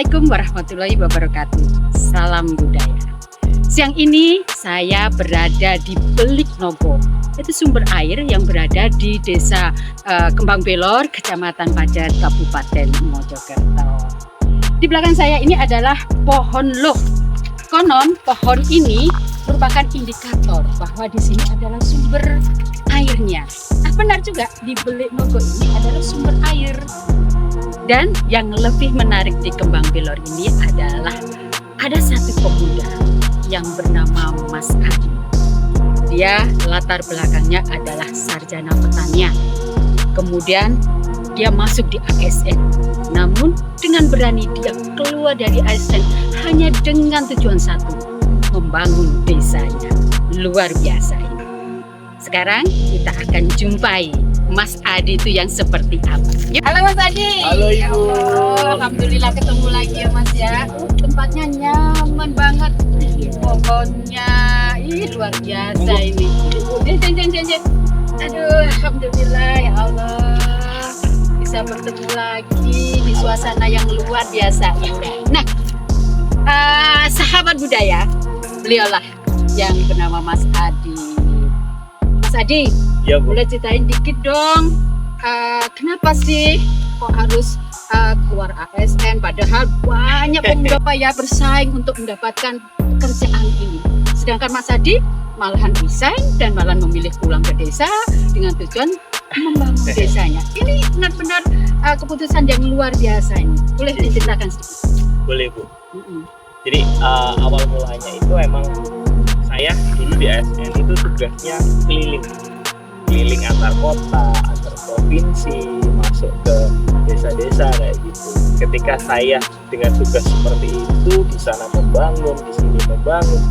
Assalamualaikum warahmatullahi wabarakatuh. Salam budaya. Siang ini saya berada di Belik Nogo. Itu sumber air yang berada di Desa Kembang Belor, Kecamatan Padat, Kabupaten Mojokerto. Di belakang saya ini adalah pohon loh. Konon pohon ini merupakan indikator bahwa di sini adalah sumber airnya. Benar juga, di Belik Nogo ini adalah sumber air. Dan yang lebih menarik di Kembang Belor ini adalah ada satu pemuda yang bernama Mas Adi. Dia latar belakangnya adalah sarjana pertanian. Kemudian dia masuk di ASN. Namun dengan berani dia keluar dari ASN hanya dengan tujuan satu, membangun desanya. Luar biasa ini. Sekarang kita akan jumpai Mas Adi itu yang seperti apa. Halo Mas Adi. Halo Ibu. Ya Allah, alhamdulillah ketemu lagi ya Mas ya. Tempatnya nyaman banget. Pohonnya, luar biasa ini. Aduh, alhamdulillah ya Allah. Bisa bertemu lagi di suasana yang luar biasa indah. Nah, sahabat budaya, beliaulah yang bernama Mas Adi. Mas Adi, Ya, Bu. boleh ceritain dikit dong, kenapa sih kok harus keluar ASN padahal banyak pemuda payah bersaing untuk mendapatkan pekerjaan ini. Sedangkan Mas Adi malahan resign dan malahan memilih pulang ke desa dengan tujuan membangun desanya. Ini benar-benar keputusan yang luar biasa ini. Boleh diceritakan sedikit? Boleh, Bu. Jadi awal mulanya itu emang saya dulu di ASN itu tugasnya keliling antar kota, antar provinsi, masuk ke desa-desa kayak gitu. Ketika saya dengan tugas seperti itu di sana membangun, di sini membangun,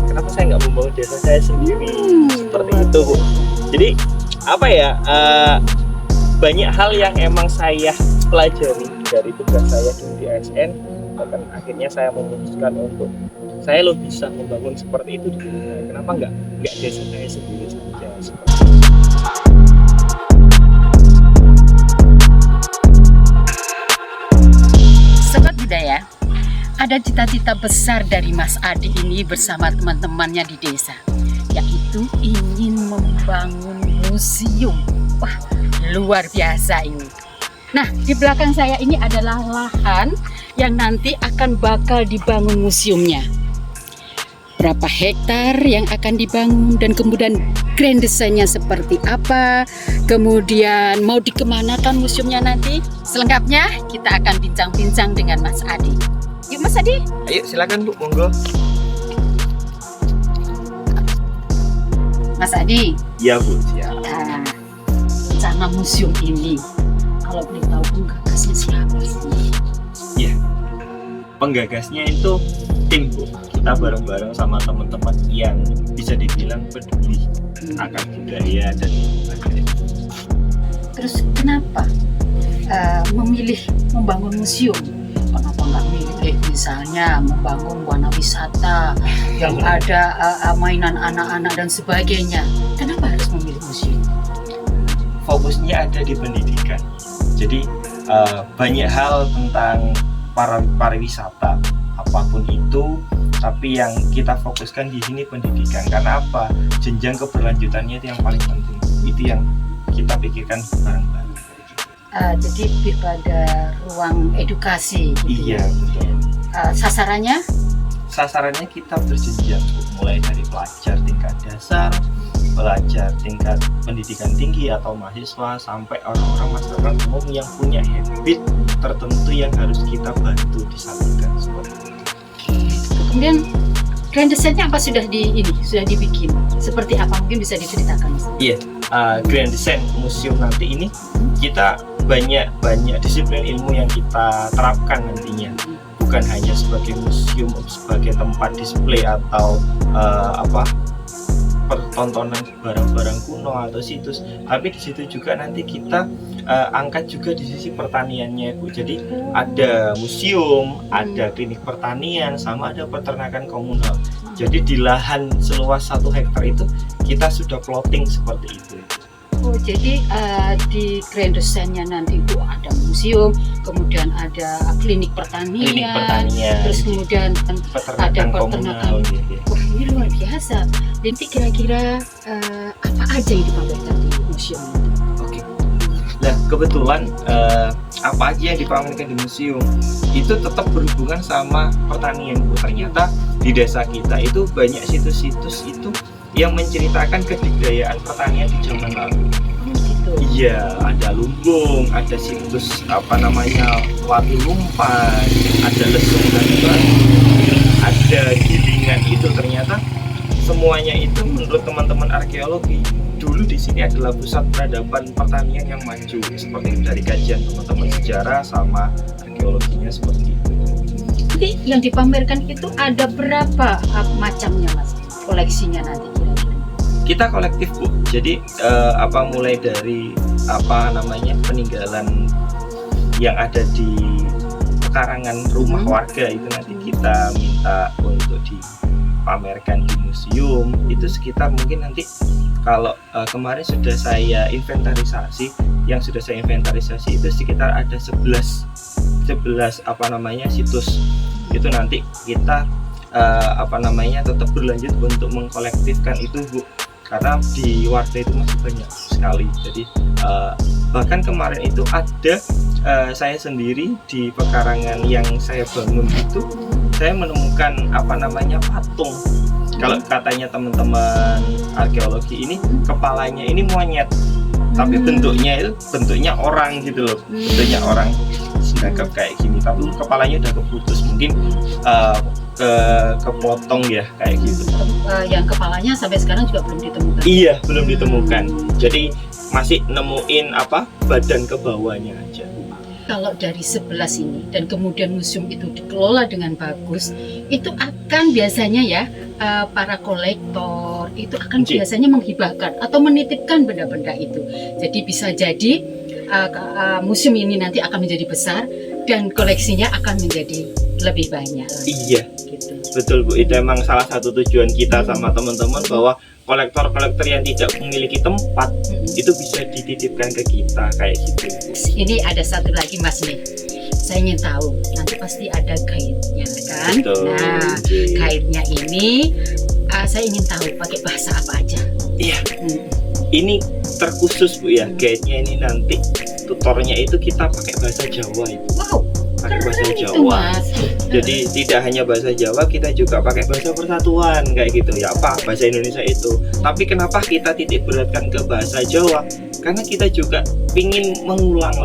kenapa saya nggak membangun desa saya sendiri? Seperti itu, Bu. Jadi apa ya? Banyak hal yang emang saya pelajari dari tugas saya dulu di ASN. Bahkan akhirnya saya memutuskan untuk saya lo bisa membangun seperti itu di diri saya. Kenapa nggak desa saya sendiri saja? Seperti itu. Sobat budaya, ada cita-cita besar dari Mas Adi ini bersama teman-temannya di desa, yaitu ingin membangun museum. Wah, luar biasa ini. Nah, di belakang saya ini adalah lahan yang nanti akan bakal dibangun museumnya. Berapa hektar yang akan dibangun dan kemudian grand desainnya seperti apa, kemudian mau dikemanakan museumnya nanti. Selengkapnya kita akan bincang-bincang dengan Mas Adi. Yuk Mas Adi. Ayo silakan, Bu, monggo. Mas Adi, Iya, Bu, siap. rencana museum ini, kalau boleh tahu penggagasnya siapa sih? Iya. Penggagasnya itu tim, Bu. Kita bareng-bareng sama teman-teman yang bisa dibilang peduli akan budaya dan sebagainya. Terus kenapa memilih membangun museum? Kenapa nggak milih misalnya membangun wahana wisata yang ada mainan anak-anak dan sebagainya? Kenapa harus memilih museum? Fokusnya ada di pendidikan. Jadi banyak hal tentang pariwisata apapun itu, tapi yang kita fokuskan di sini pendidikan. Karena apa? Jenjang keberlanjutannya itu yang paling penting. Itu yang kita pikirkan bareng-bareng. Jadi lebih pada ruang edukasi. Gitu. Iya, betul. Sasarannya? Sasarannya kita berjenjang, mulai dari pelajar tingkat dasar, pelajar tingkat pendidikan tinggi atau mahasiswa, sampai orang-orang masyarakat umum yang punya habit tertentu yang harus kita bantu disalurkan seperti itu. Kemudian grand desainnya apa sudah dibikin? Seperti apa, mungkin bisa diceritakan? Iya, grand design museum nanti ini kita banyak disiplin ilmu yang kita terapkan nantinya. Bukan hanya sebagai museum, sebagai tempat display atau pertontonan barang-barang kuno atau situs, tapi di situ juga nanti kita angkat juga di sisi pertaniannya, Bu. Jadi ada museum, ada klinik pertanian, sama ada peternakan komunal. Jadi di lahan seluas 1 hektar itu kita sudah plotting seperti itu. Oh, jadi di Grand Design-nya nanti itu ada museum, kemudian ada klinik pertanian, Klinik pertanian, terus kemudian ada peternakan peternakan. komunal gitu ya. Wah, ini luar biasa. Nanti kira-kira apa aja yang dipamerkan di museum itu? Oke. Nah, kebetulan apa aja yang dipamerkan di museum itu tetap berhubungan sama pertanian, Bu. Ternyata di desa kita itu banyak situs-situs itu yang menceritakan kebudayaan pertanian di zaman lalu. Gitu. Iya, ada lumbung, ada situs apa namanya Watu Lumpan, ada Lesung dan Batu, ada Gilingan. Itu ternyata semuanya itu menurut teman-teman arkeologi dulu di sini adalah pusat peradaban pertanian yang maju, seperti itu dari kajian teman-teman sejarah sama arkeologinya seperti itu. Jadi yang dipamerkan itu ada berapa macamnya, Mas? Koleksinya nanti kira-kira? Kita kolektif, Bu. Jadi mulai dari peninggalan yang ada di pekarangan rumah warga itu nanti kita minta untuk dipamerkan di museum. Itu sekitar mungkin nanti kalau kemarin sudah saya inventarisasi, itu sekitar ada 11 situs. Itu nanti kita tetap berlanjut untuk mengkolektifkan itu, Bu, karena di warga itu masih banyak sekali. Jadi bahkan kemarin itu ada saya sendiri di pekarangan yang saya bangun itu, saya menemukan patung. Kalau katanya teman-teman arkeologi ini kepalanya ini monyet, tapi bentuknya orang gitu loh, bentuknya orang sedangkan kayak gini, tapi kepalanya udah keputus, mungkin kepotong ya kayak gitu. Yang kepalanya sampai sekarang juga belum ditemukan. Iya, belum ditemukan. Jadi masih nemuin badan ke bawahnya aja. Kalau dari 11 ini dan kemudian museum itu dikelola dengan bagus, itu akan biasanya ya para kolektor itu akan biasanya menghibahkan atau menitipkan benda-benda itu. Jadi bisa jadi museum ini nanti akan menjadi besar dan koleksinya akan menjadi lebih banyak. Iya, gitu. Betul, Bu. Itu emang salah satu tujuan kita sama teman-teman, bahwa kolektor-kolektor yang tidak memiliki tempat itu bisa dititipkan ke kita kayak gitu. Ini ada satu lagi, Mas nih. Saya ingin tahu, nanti pasti ada guide-nya kan? Betul. Nah, guide-nya ini saya ingin tahu pakai bahasa apa aja. Iya. Ini terkhusus, Bu, ya. Guide-nya ini nanti tutornya itu kita pakai bahasa Jawa itu. Wow. Pakai bahasa Keren itu, Jawa. Mas. Jadi tidak hanya bahasa Jawa, kita juga pakai bahasa persatuan kayak gitu ya, bahasa Indonesia itu. Tapi kenapa kita titik beratkan ke bahasa Jawa? Karena kita juga ingin mengulang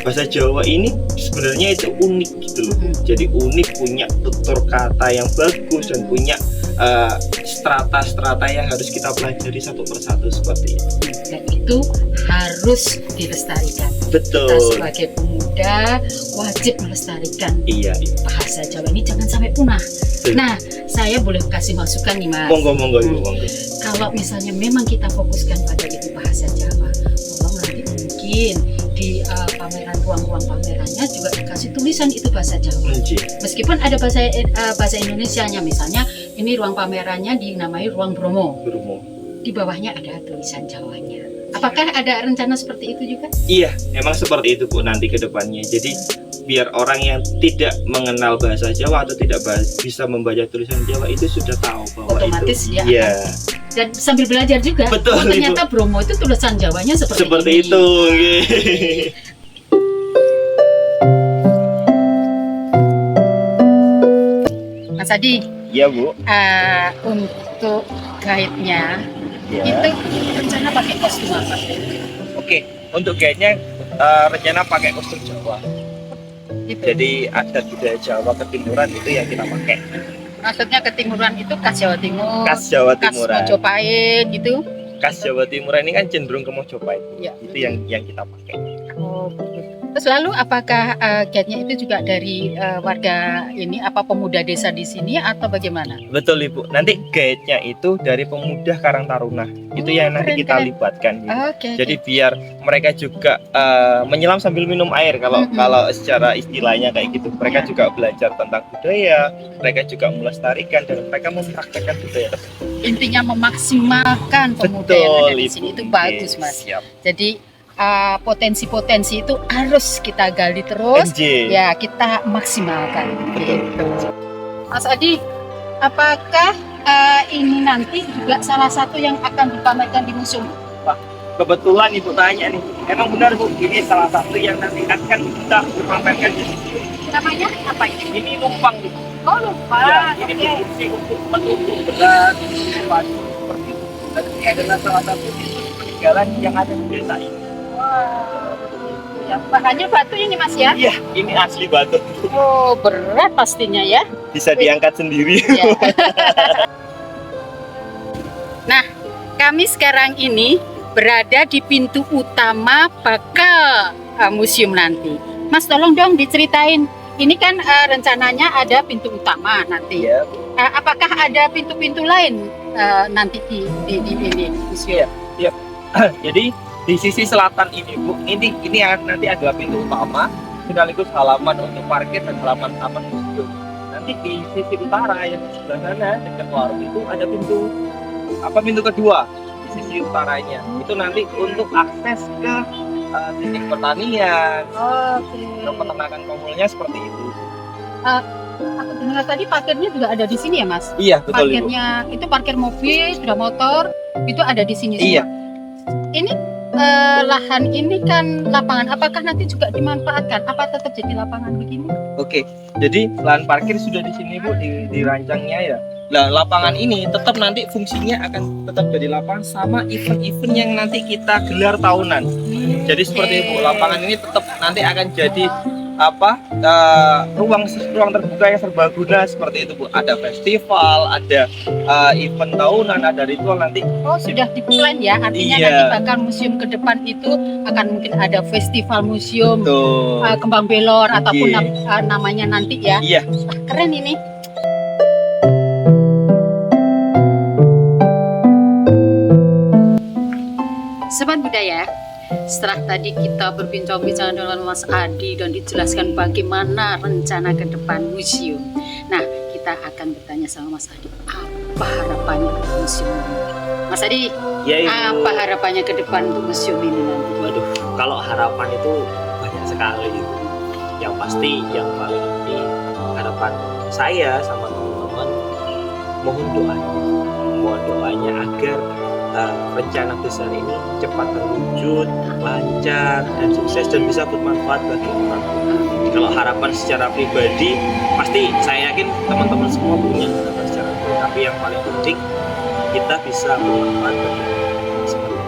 bahasa Jawa ini sebenarnya itu unik gitu loh. Jadi unik, punya tutur kata yang bagus dan punya strata-strata yang harus kita pelajari satu persatu seperti itu. Dan itu harus dilestarikan. Betul. Kita sebagai pemuda wajib melestarikan bahasa Jawa ini, jangan sampai punah. Nah, saya boleh kasih masukan nih, Mas. Monggo Ibu, monggo. Kalau misalnya memang kita fokuskan pada itu bahasa Jawa, tolong nanti mungkin di pameran, ruang-ruang pamerannya juga dikasih tulisan itu bahasa Jawa. Meskipun ada bahasa Indonesianya, misalnya ini ruang pamerannya dinamai Ruang Bromo. Di bawahnya ada tulisan Jawanya. Apakah ada rencana seperti itu juga? Iya, memang seperti itu, Bu, nanti ke depannya. Jadi biar orang yang tidak mengenal bahasa Jawa atau tidak bisa membaca tulisan Jawa itu sudah tahu bahwa otomatis itu. Dia Iya. Dan sambil belajar juga. Betul, oh, ternyata Ibu. Bromo itu tulisan Jawanya seperti ini. Itu. Mas Adi. Iya, Bu. Untuk guide-nya itu rencana pakai kostum apa? Oke, untuk guide-nya rencana pakai kostum Jawa. Jadi adat budaya Jawa ketimuran itu yang kita pakai. Maksudnya ketimuran itu khas Jawa Timur. Khas Jawa Timuran. Khas Mojopahit gitu. Khas Jawa Timuran ini kan cenderung ke Mojopahit. Ya. Itu yang kita pakai. Oh, betul. Terus lalu apakah guide-nya itu juga dari warga ini, apa pemuda desa di sini atau bagaimana? Betul Ibu. Nanti guide-nya itu dari pemuda Karang Taruna. Itu yang nanti keren, kita keren. libatkan. Gitu. Oke. Jadi biar mereka juga menyelam sambil minum air kalau secara istilahnya kayak gitu. Mereka juga belajar tentang budaya, mereka juga melestarikan dan mereka mempraktekkan budaya tersebut. Intinya memaksimalkan pemuda yang ada di sini itu bagus, Mas. Siap. Jadi potensi-potensi itu harus kita gali terus, NJ. ya kita maksimalkan. Betul. Gitu. Mas Adi, apakah ini nanti juga salah satu yang akan dipamerkan di museum? Kebetulan Ibu tanya nih, emang benar Bu, ini salah satu yang nanti akan kita pamerkan di sini. Namanya apa ini? Ini numpang nih. Oh lupa. Ya, ini berfungsi untuk menunggu berat, seperti itu. Dan ini adalah salah satu situs peninggalan yang ada di desa ini. Wow. Ya, bahannya batu ini Mas ya? Iya, ini asli batu. Oh berat pastinya ya. Bisa diangkat sendiri. Ya. Nah, kami sekarang ini berada di pintu utama bakal museum nanti. Mas tolong dong diceritain. Ini kan rencananya ada pintu utama nanti. Iya. Apakah ada pintu-pintu lain nanti di ini museum? Iya. Jadi di sisi selatan ini Bu, ini nanti adalah pintu utama sekaligus halaman untuk parkir dan halaman taman museum. Nanti di sisi utara yang di sebelah sana dekat warung itu ada pintu kedua di sisi utaranya. Itu nanti untuk akses ke titik pertanian, Oke. ke peternakan pemulanya seperti itu. Aku dengar tadi parkirnya juga ada di sini ya Mas? Iya betul Ibu. Parkirnya itu parkir mobil, sepeda motor itu ada di sini Iya. semua. Ini lahan ini kan lapangan. Apakah nanti juga dimanfaatkan? Apa tetap jadi lapangan begini? Oke, jadi lahan parkir sudah di sini Bu, dirancangnya ya. Nah, lapangan ini tetap nanti fungsinya akan tetap jadi lapangan sama event-event yang nanti kita gelar tahunan. Jadi seperti itu, lapangan ini tetap nanti akan jadi ruang terbuka yang serbaguna seperti itu Bu. Ada festival, ada event tahunan, ada ritual nanti. Oh sudah diplan ya, artinya Iya. nanti bahkan museum ke depan itu akan mungkin ada festival museum Tuh. Kembang Belor ataupun Iya. namanya nanti ya. Iya. Wah, keren ini. Sobat budaya, setelah tadi kita berbincang-bincang dengan Mas Adi dan dijelaskan bagaimana rencana ke depan museum. Nah, kita akan bertanya sama Mas Adi, apa harapannya untuk museum ini? Mas Adi, Ya, Ibu. apa harapannya ke depan untuk museum ini nanti? Waduh, kalau harapan itu banyak sekali itu. Yang pasti yang paling penting harapan saya sama teman-teman mohon doanya agar rencana besar ini cepat terwujud, lancar dan sukses dan bisa bermanfaat bagi orang. Kalau harapan secara pribadi pasti saya yakin teman-teman semua punya harapan secara pribadi, tapi yang paling penting kita bisa bermanfaat bagi orang semua.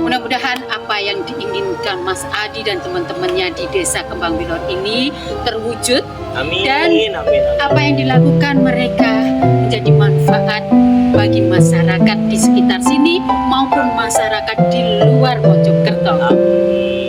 Mudah-mudahan apa yang diinginkan Mas Adi dan teman-temannya di Desa Kembang Belor ini terwujud. Amin, Dan amin. Apa yang dilakukan mereka menjadi manfaat bagi masyarakat di sekitar sini maupun masyarakat di luar Mojokerto. Amin.